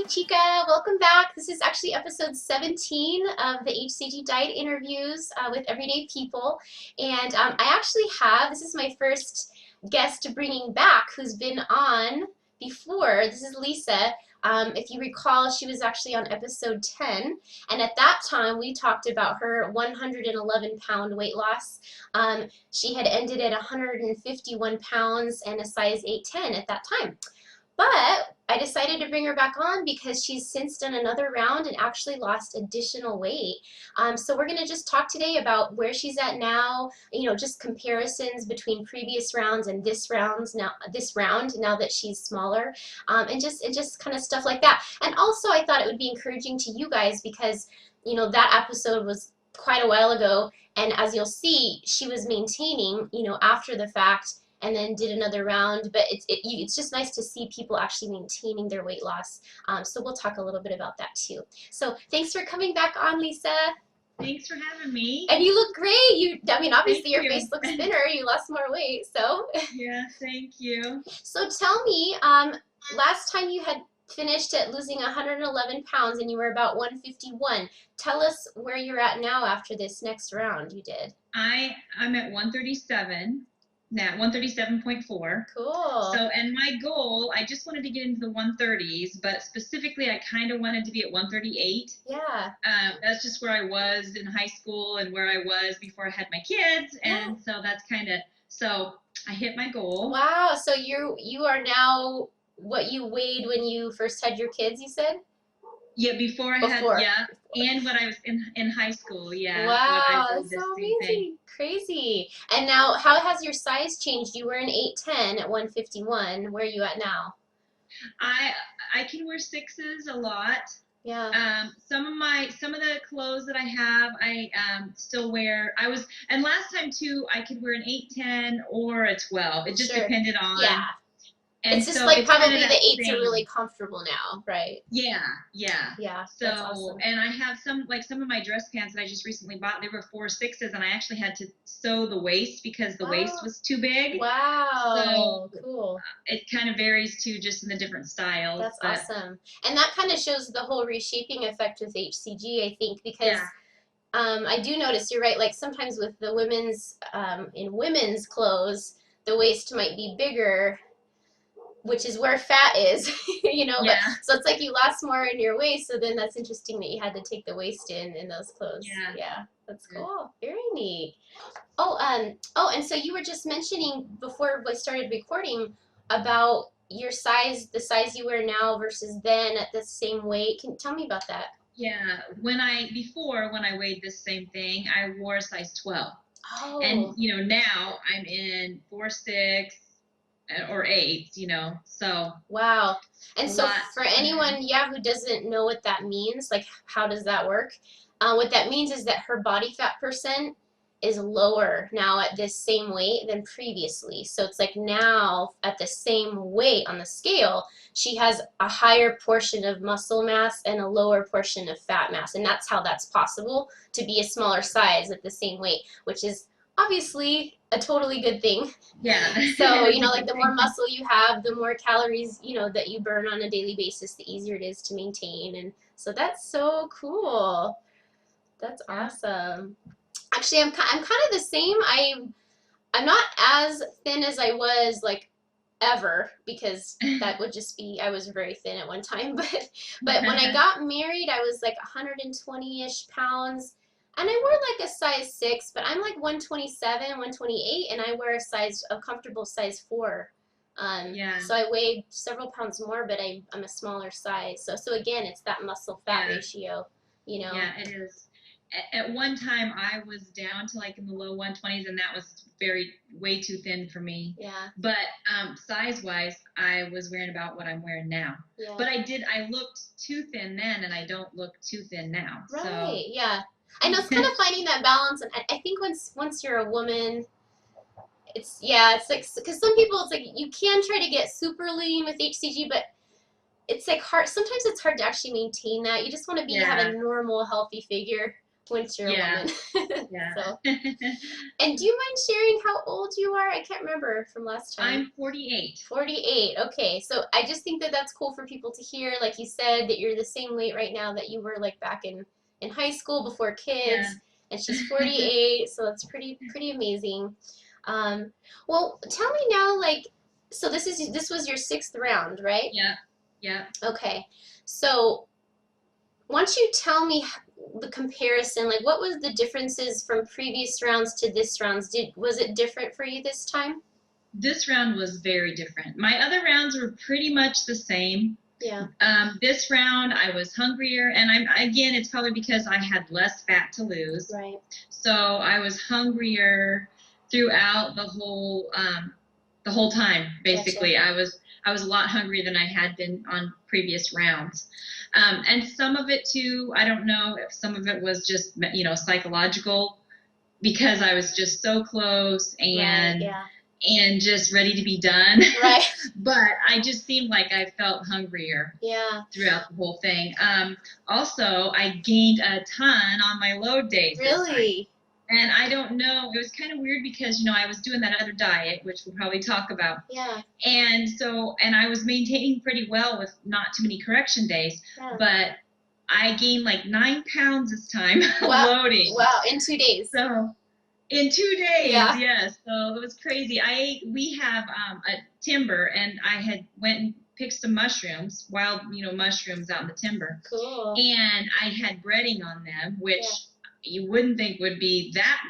Chica. Welcome back. This is actually episode 17 of the hCG diet interviews with everyday people. And I actually have, this is my first guest bringing back who's been on before. This is Lisa. If you recall, she was actually on episode 10, and at that time we talked about her 111-pound weight loss. She had ended at 151 pounds and a size 8'10" at that time. But I decided to bring her back on because she's since done another round and actually lost additional weight. So we're going to just talk today about where she's at now, just comparisons between previous rounds and this round now that she's smaller, and just kind of stuff like that. And also I thought it would be encouraging to you guys because, that episode was quite a while ago, and as you'll see, she was maintaining, after the fact, and then did another round, but it's just nice to see people actually maintaining their weight loss. So we'll talk a little bit about that too. So thanks for coming back on, Lisa. Thanks for having me. And you look great. Obviously your face looks thinner. You lost more weight, so. Yeah, thank you. So tell me, last time you had finished at losing 111 pounds and you were about 151. Tell us where you're at now after this next round you did. I'm at 137. Now 137.4. Cool. So, and my goal, I just wanted to get into the 130s, but specifically I kind of wanted to be at 138. Yeah. That's just where I was in high school and where I was before I had my kids, and so that's so I hit my goal. Wow. So you are now what you weighed when you first had your kids, you said? Yeah, before I had, and when I was in high school, yeah. Wow, that's so amazing. Crazy. And now, how has your size changed? You were an 8'10" at 151. Where are you at now? I can wear sixes a lot. Yeah. Some of the clothes that I have, I still wear. And last time too, I could wear an 8'10" or a 12. It just depended on. Yeah. And it's just like probably the 8s are really comfortable now, right? Yeah. So, that's awesome. And I have some of my dress pants that I just recently bought. They were 4/6s, and I actually had to sew the waist because the waist was too big. Wow. So cool. It kind of varies too, just in the different styles. That's awesome. And that kind of shows the whole reshaping effect with hCG, I think, because I do notice, you're right, like sometimes with the women's, in women's clothes, the waist might be bigger, which is where fat is, but, so it's like you lost more in your waist, so then that's interesting that you had to take the waist in those clothes. Yeah, that's cool. Very neat. And so you were just mentioning before we started recording about your size, the size you wear now versus then at the same weight. Can you tell me about that? Yeah, when I weighed this same thing, I wore a size 12. Oh. And now I'm in 4'6" or 8, so. Wow. And so for anyone, who doesn't know what that means, like how does that work? What that means is that her body fat percent is lower now at this same weight than previously. So it's like now at the same weight on the scale, she has a higher portion of muscle mass and a lower portion of fat mass. And that's how that's possible, to be a smaller size at the same weight, which is obviously a totally good thing. Yeah. So, like the more muscle you have, the more calories, that you burn on a daily basis, the easier it is to maintain. And so that's so cool. That's awesome. Actually, I'm kind of the same. I'm not as thin as I was, like, ever, because that would just be, I was very thin at one time. But when I got married, I was like 120-ish pounds. And I wore like a size 6, but I'm like 127, 128, and I wear a comfortable size 4. So I weighed several pounds more, but I'm a smaller size. So again, it's that muscle fat ratio, Yeah, it is. At one time, I was down to like in the low 120s, and that was way too thin for me. Yeah. But size-wise, I was wearing about what I'm wearing now. Yeah. But I looked too thin then, and I don't look too thin now. Right. So. Yeah. I know, it's kind of finding that balance, and I think once you're a woman, it's like, because some people, it's like you can try to get super lean with hCG, but it's like hard. Sometimes it's hard to actually maintain that. You just want to have a normal, healthy figure. once you're a Yeah. woman. Yeah. So, and do you mind sharing how old you are? I can't remember from last time. I'm 48. 48. Okay. So I just think that that's cool for people to hear. Like you said, that you're the same weight right now that you were like back in high school before Yeah. kids. And she's 48, so that's pretty amazing. Um, well, tell me now, like, so this was your sixth round, right? Yeah. Yeah. Okay. So why don't you tell me the comparison? Like, what was the differences from previous rounds to this rounds? Was it different for you this time? This round was very different. My other rounds were pretty much the same. Yeah. This round I was hungrier, and again, it's probably because I had less fat to lose. Right. So I was hungrier throughout the whole time. Basically, Gotcha. I was a lot hungrier than I had been on previous rounds. And some of it too, I don't know if some of it was just psychological, because I was just so close and Right, yeah. and just ready to be done. Right. But I just seemed like I felt hungrier Yeah. throughout the whole thing. Also, I gained a ton on my load days this time. Really? And I don't know, it was kind of weird because, I was doing that other diet, which we'll probably talk about. Yeah. And I was maintaining pretty well with not too many correction days, Yeah. but I gained like 9 pounds this time Wow. loading. Wow, in 2 days. So in 2 days, Yeah. yes. So it was crazy. We have a timber, and I had went and picked some mushrooms, wild, mushrooms out in the timber. Cool. And I had breading on them, which Yeah. you wouldn't think would be that,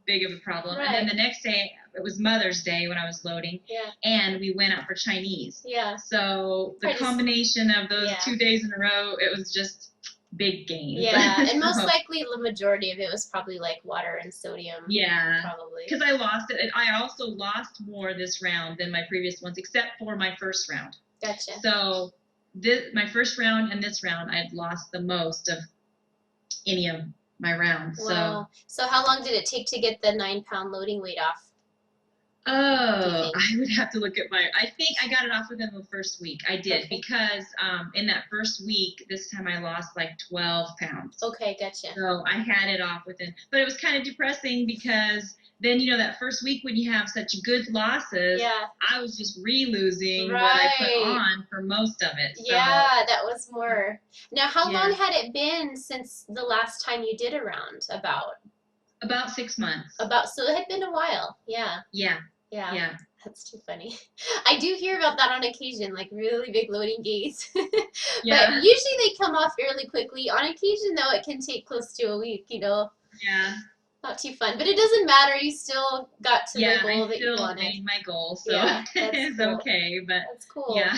big of a problem. Right. And then the next day, it was Mother's Day when I was loading. Yeah. And we went out for Chinese. Yeah. So the combination of those 2 days in a row, it was just big gains. Yeah, and most likely the majority of it was probably like water and sodium. Yeah, probably. because I lost it. I also lost more this round than my previous ones, except for my first round. Gotcha. So my first round and this round, I'd lost the most of any of my rounds. Wow. So how long did it take to get the 9-pound loading weight off? Oh, I would have to look at I think I got it off within the first week. I did, okay. Because in that first week, this time I lost like 12 pounds. Okay, gotcha. So I had it off but it was kind of depressing because then, that first week when you have such good losses, I was just re-losing what I put on for most of it. So, yeah, that was more. Now, how long had it been since the last time you did a round? About 6 months. So it had been a while. Yeah. Yeah. Yeah. Yeah. That's too funny. I do hear about that on occasion, like really big loading gains. Yeah. But usually they come off fairly quickly. On occasion, though, it can take close to a week, Yeah. Not too fun. But it doesn't matter. You still got to the goal that you wanted. I still made my goal, so it's cool. okay. But that's cool. Yeah.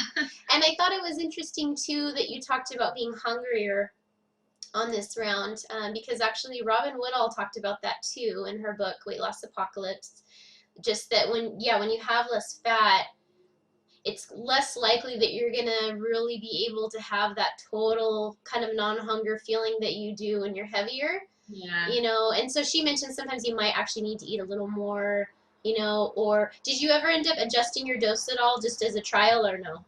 And I thought it was interesting, too, that you talked about being hungrier on this round, because actually Robin Woodall talked about that, too, in her book, Weight Loss Apocalypse. Just that when you have less fat, it's less likely that you're gonna really be able to have that total kind of non-hunger feeling that you do when you're heavier. Yeah. And so she mentioned sometimes you might actually need to eat a little more, or did you ever end up adjusting your dose at all just as a trial or no?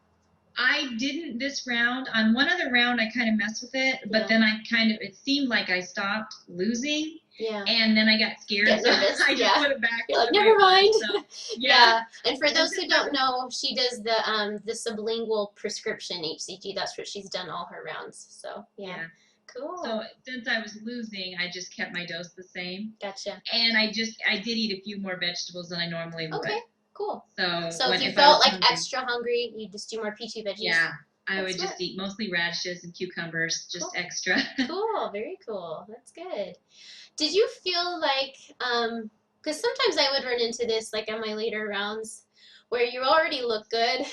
I didn't this round. On one other round, I kind of messed with it, but then it seemed like I stopped losing. Yeah. And then I got scared, so I just put it back. You're like, never mind. So, yeah. And for those who don't know, she does the sublingual prescription hCG. That's what she's done all her rounds. So yeah. Cool. So since I was losing, I just kept my dose the same. Gotcha. And I did eat a few more vegetables than I normally would. Okay. Cool. So if you felt like extra hungry, you just do more P2 veggies. Yeah. I would just eat mostly radishes and cucumbers, just extra. Cool. Very cool. That's good. Did you feel like, because sometimes I would run into this, like on my later rounds, where you already look good.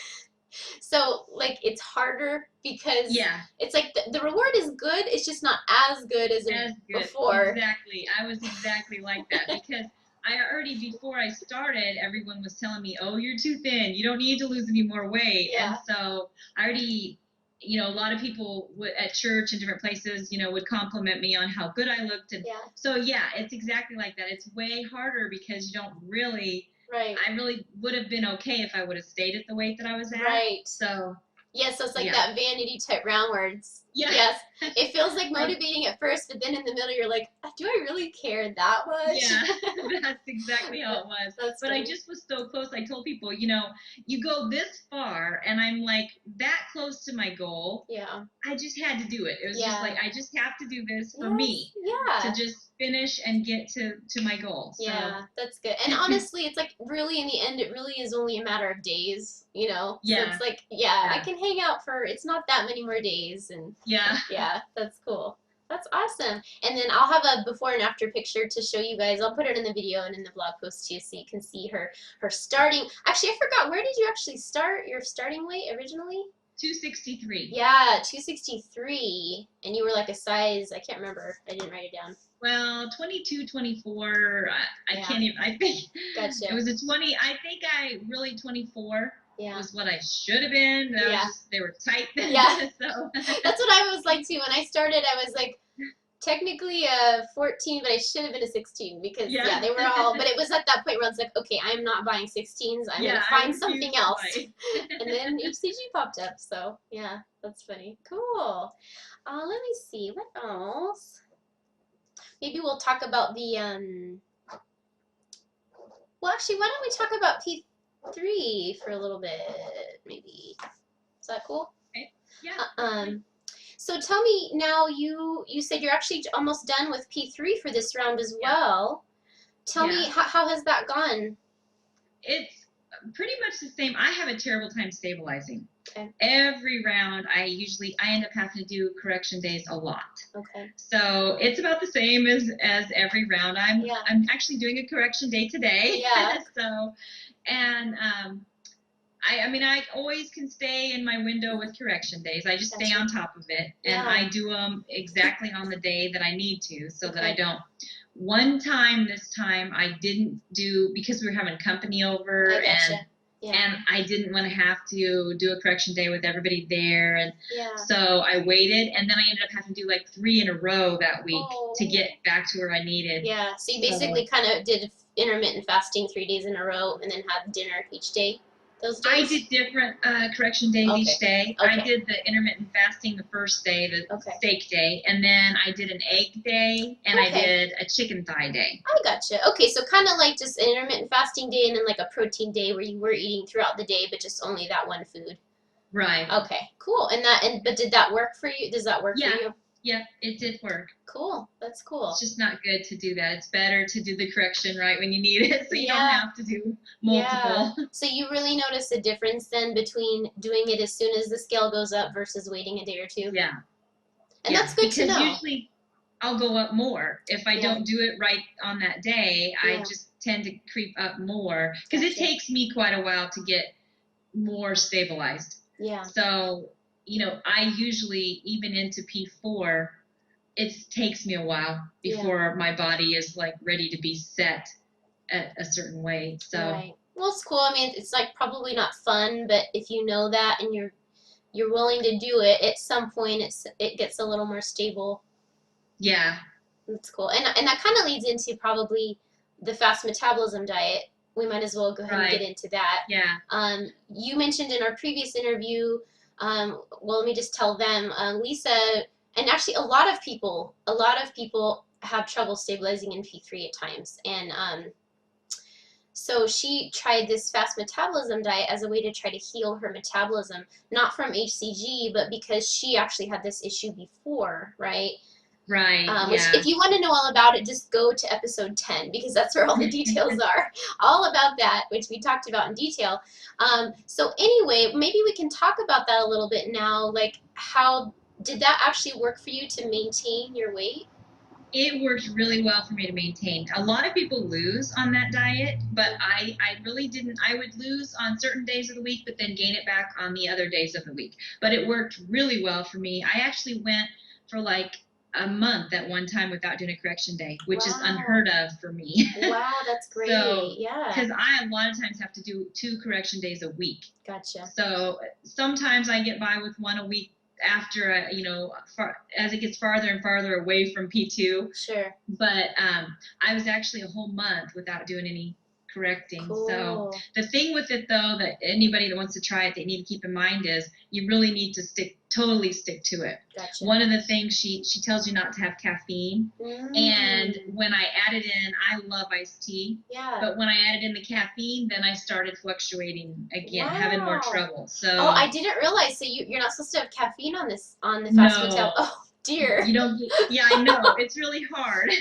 So, like, it's harder because it's like the reward is good. It's just not as good as before. Exactly. I was exactly like that because before I started, everyone was telling me, oh, you're too thin. You don't need to lose any more weight. Yeah. And so I already, a lot of people at church and different places, would compliment me on how good I looked. And so, it's exactly like that. It's way harder because you don't really, I really would have been okay if I would have stayed at the weight that I was at. Right. So Yes, so it's like Yeah. that vanity type round where it's, Yeah. yes, it feels like Like, motivating at first, but then in the middle you're like, do I really care that much? yeah, that's exactly how it was. That's But I funny. just was so close. I told people, you go this far, and I'm like that close to my goal. Yeah. I just had to do it. It was just Yeah. like I just have to do this for Yes. me to Yeah. just finish and get to my goal. So Yeah, that's good. And honestly, it's like really in the end, it really is only a matter of days, you know? So yeah, it's like, yeah, I yeah, can hang out for, it's not that many more days. And yeah. yeah, that's cool. That's awesome. And then I'll have a before and after picture to show you guys. I'll put it in the video and in the blog post too, so you can see her starting. Actually, I forgot. Where did you actually start your starting weight originally? 263. Yeah, 263. And you were like a size, I can't remember. I didn't write it down. Well, 22, 24. I Yeah. can't even. I think Gotcha. it was a 20. I think I really 24 Yeah. was what I should have been. That was Yeah. just they were tight then. Yeah. So That's what I was like too. When I started, I was like technically a 14, but I should have been a 16 because yeah, yeah, they were all. But it was at that point where I was like, okay, I'm not buying 16s. I'm yeah. gonna I find refuse something to else. buy. And then hCG popped up. So yeah, that's funny. Cool. Let me see what else. Maybe we'll talk about the Well, actually, why don't we talk about P3 for a little bit? Maybe. Is that cool? Okay. Yeah. So tell me now. You said you're actually almost done with P3 for this round as well. Tell me Yeah. how has that gone? It's pretty much the same. I have a terrible time stabilizing. Okay. Every round, I end up having to do correction days a lot. Okay. So it's about the same as every round. I'm actually doing a correction day today. Yeah. So, and I mean, I always can stay in my window with correction days. I just stay Gotcha. on top of it, and Yeah. I do them exactly on the day that I need to, so that I Okay. don't. One time, this time, I didn't do because we were having company over, I gotcha. and I didn't want to have to do a correction day with everybody there, and Yeah. so I waited, and then I ended up having to do like 3 in a row that week to get back to where I needed. Yeah. So you basically kind of did intermittent fasting 3 days in a row, and then had dinner each day. Those days? I did different correction days each day. Okay. I did the intermittent fasting the first day, the steak day, and then I did an egg day, and I did a chicken thigh day. I gotcha. Okay, so kind of like just an intermittent fasting day and then like a protein day where you were eating throughout the day, but just only that one food. Right. Okay, cool. But did that work for you? Does that work for you? Yeah, it did work. Cool. That's cool. It's just not good to do that. It's better to do the correction right when you need it, so you don't have to do multiple. Yeah. So you really notice a difference then between doing it as soon as the scale goes up versus waiting a day or two? Yeah. And that's good to know. Because usually I'll go up more. If I don't do it right on that day, I just tend to creep up more because it takes me quite a while to get more stabilized. Yeah. So, I usually, even into P4, it takes me a while before my body is like ready to be set at a certain way. So, right. Well, it's cool. I mean, it's like probably not fun, but if you know that and you're willing to do it, at some point it gets a little more stable. Yeah. That's cool. And that kind of leads into probably the fast metabolism diet. We might as well go ahead and get into that. Yeah. You mentioned in our previous interview, well, let me just tell them, Lisa, and actually a lot of people have trouble stabilizing in P3 at times. And so she tried this fast metabolism diet as a way to try to heal her metabolism, not from hCG, but because she actually had this issue before, right? Right. Which, if you want to know all about it, just go to episode 10 because that's where all the details are. All about that, which we talked about in detail. So anyway, maybe we can talk about that a little bit now. Like, how did that actually work for you to maintain your weight? It worked really well for me to maintain. A lot of people lose on that diet, but I really didn't. I would lose on certain days of the week, but then gain it back on the other days of the week. But it worked really well for me. I actually went for like a month at one time without doing a correction day, which is unheard of for me. Wow, that's great. So, yeah. Because I a lot of times have to do 2 correction days a week. Gotcha. So sometimes I get by with one a week after, as it gets farther and farther away from P2. Sure. But I was actually a whole month without doing any correcting. So Cool. the thing with it though, that anybody that wants to try it, they need to keep in mind is you really need to totally stick to it. Gotcha. One of the things she tells you not to have caffeine. And when I added in, I love iced tea. Yeah. But when I added in the caffeine, then I started fluctuating again, Wow. having more trouble. So oh, I didn't realize. So you're not supposed to have caffeine on the fast food tab. Oh dear. You don't get, yeah, I know. It's really hard.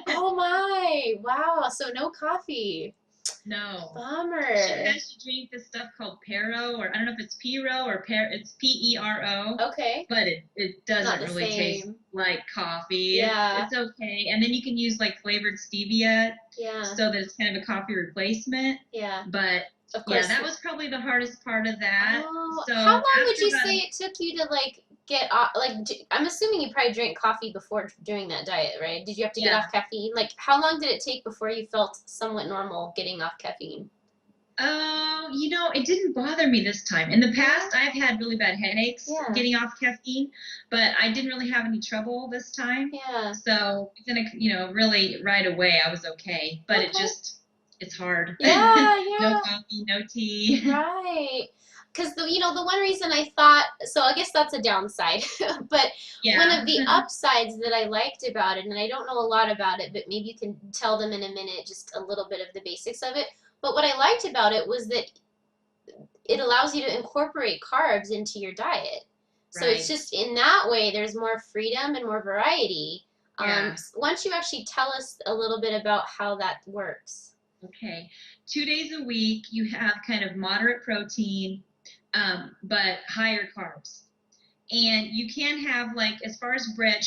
Oh my. Wow. So no coffee. No. Bummer. She has to drink this stuff called Pero, or I don't know if it's Pero or it's Pero. Okay. But it doesn't really taste like coffee. Yeah. It's okay. And then you can use like flavored stevia. Yeah. So that it's kind of a coffee replacement. Yeah. But of course. Yeah, that was probably the hardest part of that. Oh, So how long would you say it took you to like get off? Like, I'm assuming you probably drank coffee before doing that diet, right? Did you have to get off caffeine? Like, how long did it take before you felt somewhat normal getting off caffeine? You know, it didn't bother me this time. In the past, I've had really bad headaches getting off caffeine, but I didn't really have any trouble this time. Yeah. So, you know, really right away, I was okay. But it's hard. Yeah, yeah. No coffee, no tea. Right. Because the one reason I thought, so I guess that's a downside, but one of the upsides that I liked about it, and I don't know a lot about it, but maybe you can tell them in a minute just a little bit of the basics of it. But what I liked about it was that it allows you to incorporate carbs into your diet. So it's just in that way there's more freedom and more variety. Why don't you actually tell us a little bit about how that works? Okay. 2 days a week, you have kind of moderate protein, but higher carbs. And you can have, like, as far as bread,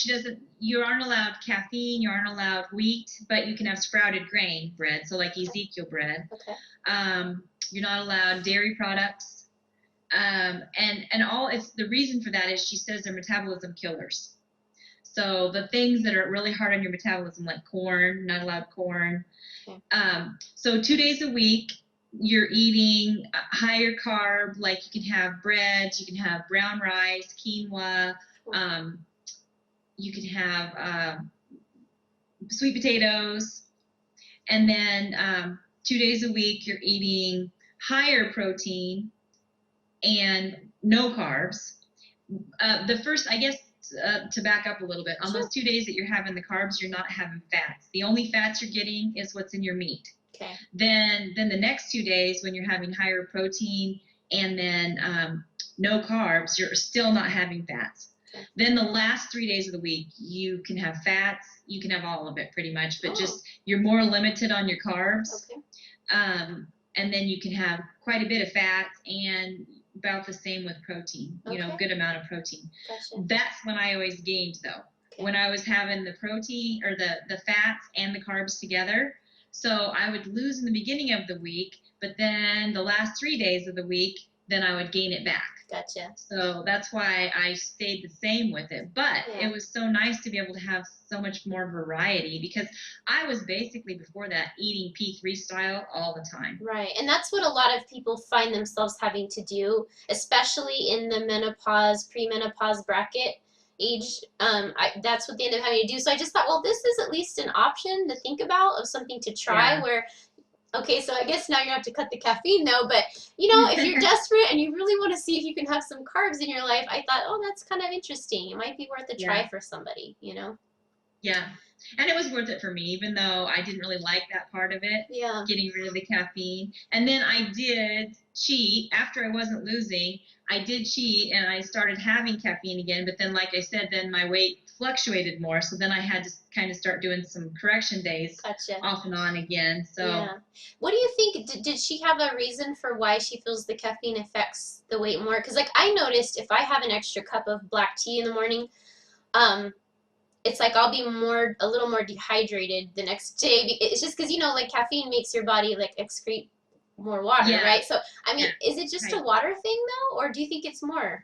you aren't allowed caffeine, you aren't allowed wheat, but you can have sprouted grain bread, so like Ezekiel bread. Okay. You're not allowed dairy products. And the reason for that is she says they're metabolism killers. So the things that are really hard on your metabolism, like corn, not allowed corn. Okay. So 2 days a week, you're eating higher carb, like you can have breads, you can have brown rice, quinoa, you can have sweet potatoes, and then 2 days a week you're eating higher protein and no carbs. The first, I guess, to back up a little bit, on those 2 days that you're having the carbs, you're not having fats. The only fats you're getting is what's in your meat. Okay. Then the next 2 days, when you're having higher protein and then no carbs, you're still not having fats. Okay. Then the last 3 days of the week, you can have fats. You can have all of it pretty much, but just you're more limited on your carbs. Okay. And then you can have quite a bit of fats and about the same with protein. You know, good amount of protein. Gotcha. That's when I always gained though. Okay. When I was having the protein or the fats and the carbs together. So I would lose in the beginning of the week, but then the last 3 days of the week, then I would gain it back. Gotcha. So that's why I stayed the same with it. But it was so nice to be able to have so much more variety, because I was basically before that eating P3 style all the time. Right. And that's what a lot of people find themselves having to do, especially in the menopause, premenopause bracket age. That's what they end up having to do. So I just thought, well, this is at least an option to think about, of something to try where, okay, so I guess now you're going to have to cut the caffeine though, but you know, if you're desperate and you really want to see if you can have some carbs in your life, I thought, oh, that's kind of interesting. It might be worth a try for somebody, you know? Yeah. And it was worth it for me, even though I didn't really like that part of it, getting rid of the caffeine. And then I did cheat. After I wasn't losing, I did cheat and I started having caffeine again. But then, like I said, then my weight fluctuated more. So then I had to kind of start doing some correction days off and on again. So, what do you think? Did she have a reason for why she feels the caffeine affects the weight more? Because, like, I noticed if I have an extra cup of black tea in the morning, it's like I'll be a little more dehydrated the next day. It's just because, you know, like caffeine makes your body like excrete more water, right? So, I mean, is it just a water thing though, or do you think it's more?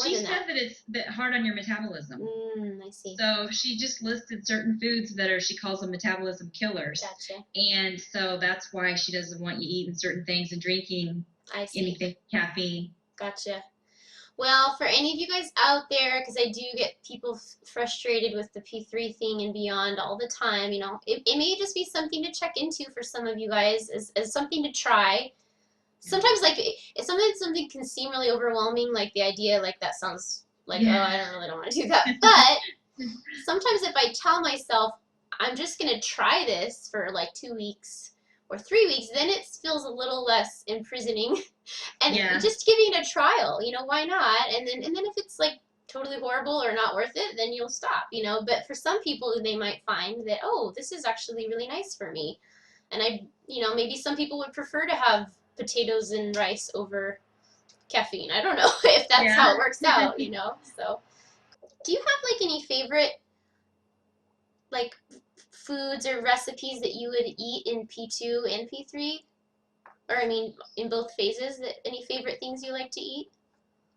She said that it's hard on your metabolism. I see. So she just listed certain foods that she calls them metabolism killers. Gotcha. And so that's why she doesn't want you eating certain things and drinking anything caffeine. Gotcha. Well, for any of you guys out there, because I do get people frustrated with the P3 thing and beyond all the time, it may just be something to check into for some of you guys as something to try. Sometimes, like, sometimes something can seem really overwhelming, like the idea, like, that sounds like, oh, Yeah. I don't really don't want to do that. But sometimes if I tell myself, I'm just going to try this for like 2 weeks or 3 weeks, then it feels a little less imprisoning. And Yeah. just giving it a trial, why not? And then if it's like totally horrible or not worth it, then you'll stop. But for some people, they might find that, oh, this is actually really nice for me. And maybe some people would prefer to have potatoes and rice over caffeine. I don't know if that's Yeah. how it works out. So, do you have like any favorite like foods or recipes that you would eat in P2 and P3? Or I mean, in both phases, any favorite things you like to eat?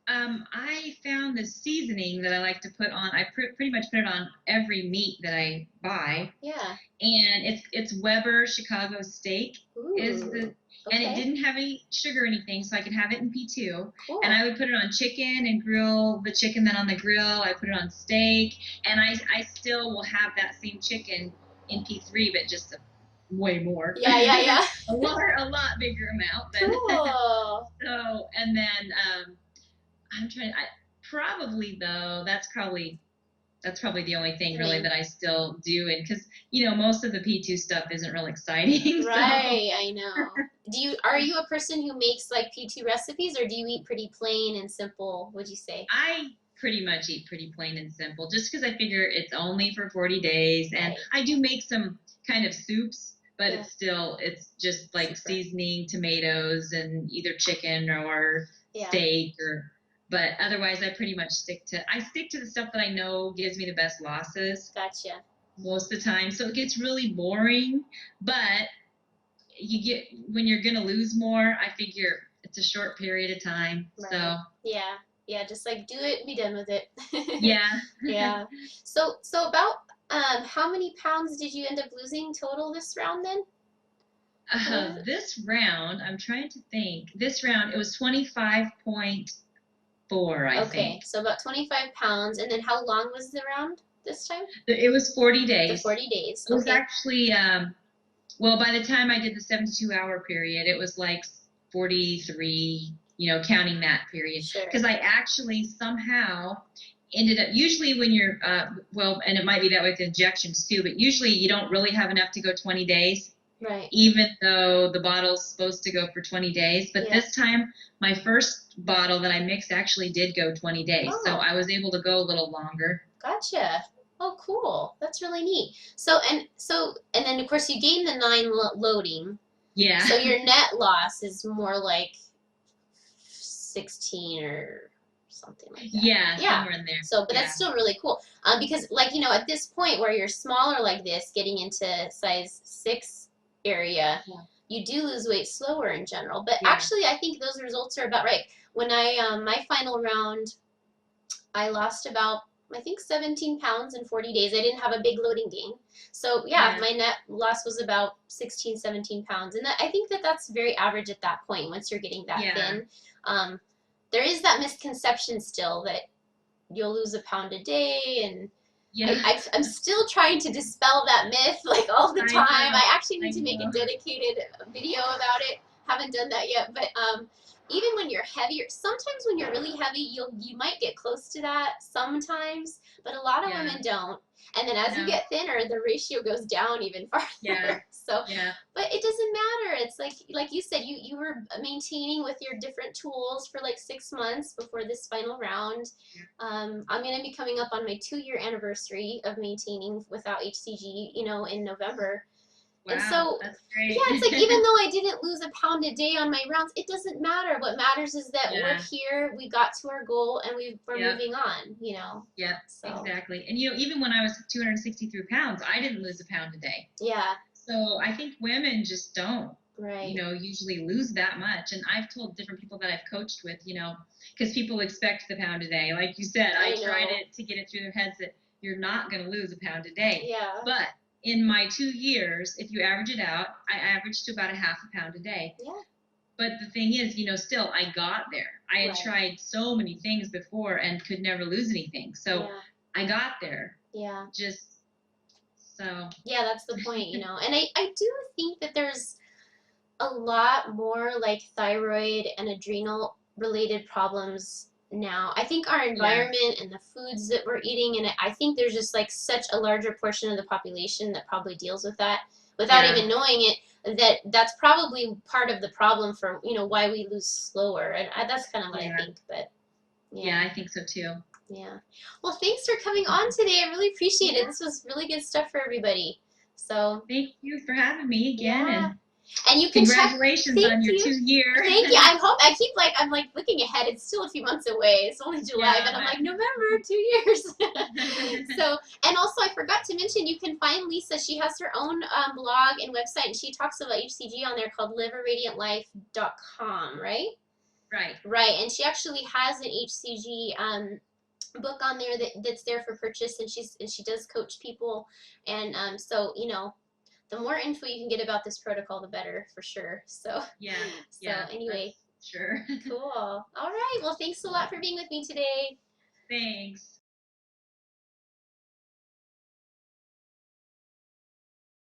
I found the seasoning that I like to put on. I pretty much put it on every meat that I buy, Yeah. and it's Weber Chicago steak is Ooh. and it Okay. didn't have any sugar or anything, so I could have it in P2. Cool. And I would put it on chicken and grill the chicken then on the grill. I put it on steak, and I still will have that same chicken in P3, but just way more. Yeah, yeah, yeah. a lot bigger amount than Cool. so. And then I'm trying. Probably though. That's probably the only thing really that I still do, and because most of the P2 stuff isn't real exciting. Right, I know. Are you a person who makes like P2 recipes, or do you eat pretty plain and simple, would you say? I pretty much eat pretty plain and simple, just because I figure it's only for 40 days, and Right. I do make some kind of soups, but Yeah. it's just like Super. seasoning tomatoes and either chicken or Yeah. steak or. But otherwise, I pretty much stick to the stuff that I know gives me the best losses Gotcha. most of the time. So it gets really boring, but when you're gonna lose more, I figure it's a short period of time. Right. So Yeah. Yeah, just like do it, be done with it. yeah. Yeah. So about how many pounds did you end up losing total this round then? This round, I'm trying to think. This round, it was 25.4, I Okay, think. so about 25 pounds. And then how long was the round this time? It was 40 The days. 40 days. It was Okay. actually, well, by the time I did the 72-hour period, it was like 43, counting that period. Sure. Because I actually somehow ended up, usually when you're, well, and it might be that way with injections too, but usually you don't really have enough to go 20 days. Right. Even though the bottle's supposed to go for 20 days. But Yeah. this time, my first bottle that I mixed actually did go 20 days. Oh. So I was able to go a little longer. Gotcha. Oh, cool. That's really neat. And then of course you gain the 9 loading. Yeah. So your net loss is more like 16 or something like that. Yeah, somewhere in there. So, but that's still really cool. Because like, at this point where you're smaller like this, getting into size 6 area, you do lose weight slower in general. But actually, I think those results are about right. When my final round, I lost about, I think, 17 pounds in 40 days. I didn't have a big loading gain. So, my net loss was about 16, 17 pounds. And I think that's very average at that point once you're getting that thin. There is that misconception still that you'll lose a pound a day, and I'm still trying to dispel that myth like all the time. I actually need to make a dedicated video about it. Haven't done that yet, but even when you're heavier, sometimes when you're really heavy, you might get close to that sometimes, but a lot of women don't. And then as you get thinner, the ratio goes down even farther. So, but it doesn't matter. It's like you said, you were maintaining with your different tools for like 6 months before this final round. I'm going to be coming up on my 2-year anniversary of maintaining without hCG, in November. Wow, and so, that's great. it's like even though I didn't lose a pound a day on my rounds, it doesn't matter. What matters is that we're here, we got to our goal, and we're moving on, Yeah, so. Exactly. And, even when I was 263 pounds, I didn't lose a pound a day. Yeah. So I think women just don't, right. Usually lose that much. And I've told different people that I've coached with, because people expect the pound a day. Like you said, I tried to get it through their heads that you're not going to lose a pound a day. Yeah. But in my 2 years, if you average it out, I averaged to about a half a pound a day. Yeah. but the thing is, still I got there. I had Right. tried so many things before and could never lose anything. So Yeah. I got there. Yeah. Just so. Yeah, that's the point, you know. And I do think that there's a lot more like thyroid and adrenal related problems now. I think our Yeah. environment and the foods that we're eating, and I think there's just like such a larger portion of the population that probably deals with that without Yeah. even knowing it. That's probably part of the problem for why we lose slower, and that's kind of what I Yeah. think. But Yeah, yeah, I think so too. yeah. Well, thanks for coming on today. I really appreciate it. Yeah. This was really good stuff for everybody. So Thank you for having me again, yeah. and And you can check. congratulations Thank on your you. 2 year. Thank you. I'm like looking ahead. It's still a few months away. It's only July, Yeah, but I'm like November, 2 years. but So, and also I forgot to mention, you can find Lisa. She has her own blog and website, and she talks about HCG on there called livearadiantlife.com, right? right. Right. And she actually has an HCG book on there that's there for purchase, and she does coach people, and so the more info you can get about this protocol, the better, for sure. So, Yeah. so Yeah. anyway, Sure. cool. All right. Well, thanks a lot for being with me today. Thanks.